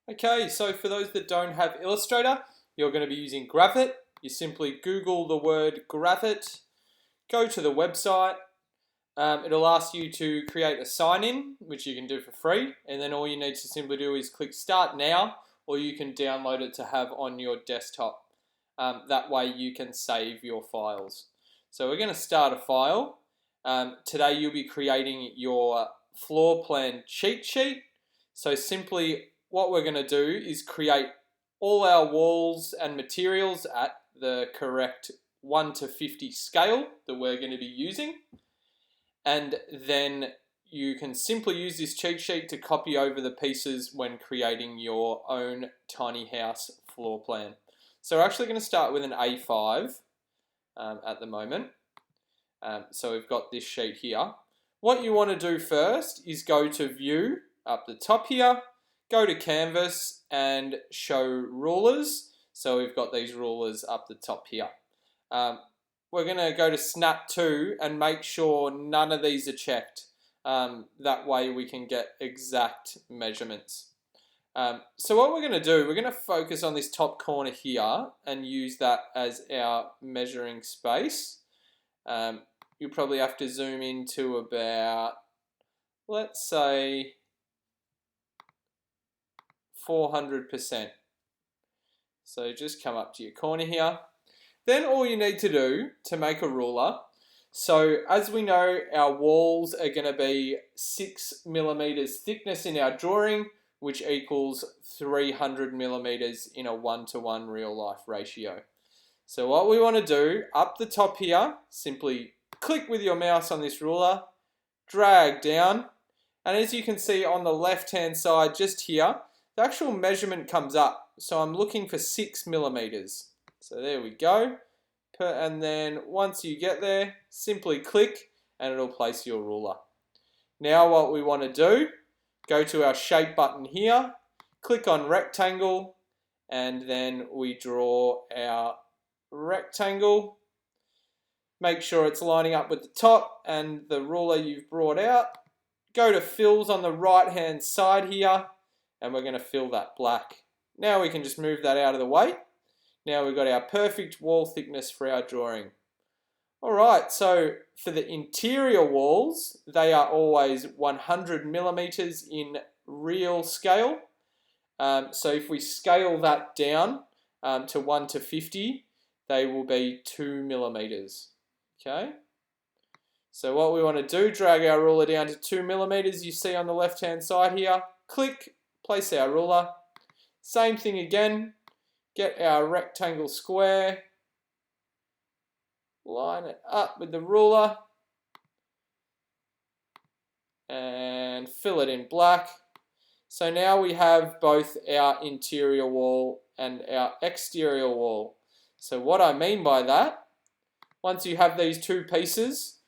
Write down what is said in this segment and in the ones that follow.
Okay, so for those that don't have Illustrator, you're going to be using Gravit. You simply Google the word Gravit, go to the website. It'll ask you to create a sign-in, which you can do for free, and then all you need to simply do is click Start Now, or you can download it to have on your desktop. That way you can save your files. So we're going to start a file. Today you'll be creating your floor plan cheat sheet. So simply what we're going to do is create all our walls and materials at the correct 1 to 50 scale that we're going to be using. And then you can simply use this cheat sheet to copy over the pieces when creating your own tiny house floor plan. So we're actually going to start with an A5 at the moment. So we've got this sheet here. What you want to do first is go to View up the top here, go to Canvas and show rulers. So we've got these rulers up the top here. We're going to go to Snap To and make sure none of these are checked. That way we can get exact measurements. So what we're going to do, we're going to focus on this top corner here and use that as our measuring space. You'll probably have to zoom into about, let's say, 400%. So just come up to your corner here. Then all you need to do to make a ruler, so as we know, our walls are going to be 6 millimeters thickness in our drawing, which equals 300 millimeters in a 1:1 real life ratio. So what we want to do, up the top here, simply click with your mouse on this ruler, drag down, and as you can see on the left hand side just here, the actual measurement comes up. So I'm looking for 6 millimeters. So there we go. And then once you get there, simply click and it'll place your ruler. Now what we want to do, go to our shape button here, click on rectangle, and then we draw our rectangle. Make sure it's lining up with the top and the ruler you've brought out. Go to fills on the right hand side here, and we're going to fill that black. Now we can just move that out of the way. Now we've got our perfect wall thickness for our drawing. Alright, so for the interior walls, they are always 100 millimeters in real scale. So if we scale that down to 1 to 50, they will be 2 millimeters. Okay? So what we want to do, drag our ruler down to 2 millimeters, you see on the left hand side here. Click, place our ruler. Same thing again. Get our rectangle square, line it up with the ruler, and fill it in black. So now we have both our interior wall and our exterior wall. So what I mean by that, once you have these two pieces,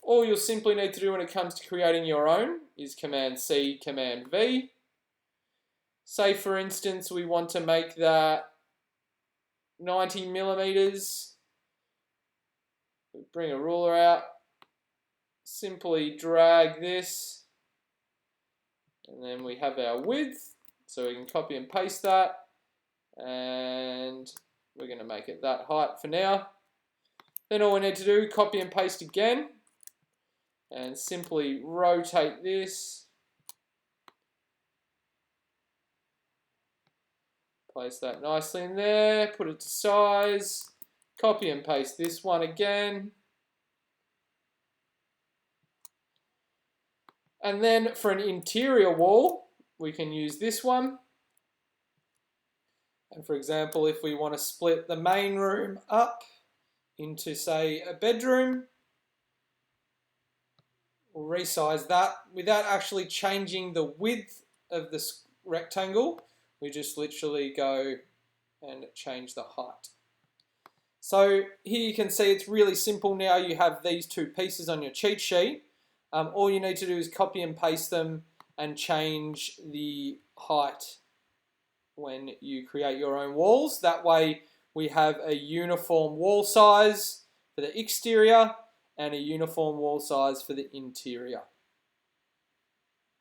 all you'll simply need to do when it comes to creating your own is Command C, Command V. Say for instance we want to make that 90 millimeters. Bring a ruler out, simply drag this, and then we have our width, so we can copy and paste that, and we're going to make it that height for now. Then all we need to do, copy and paste again, and simply rotate this. Place that nicely in there, put it to size, copy and paste this one again. And then for an interior wall, we can use this one. And for example, if we want to split the main room up into, say, a bedroom, we'll resize that without actually changing the width of the rectangle. We just literally go and change the height. So here you can see it's really simple now. You have these two pieces on your cheat sheet. All you need to do is copy and paste them and change the height when you create your own walls. That way we have a uniform wall size for the exterior and a uniform wall size for the interior.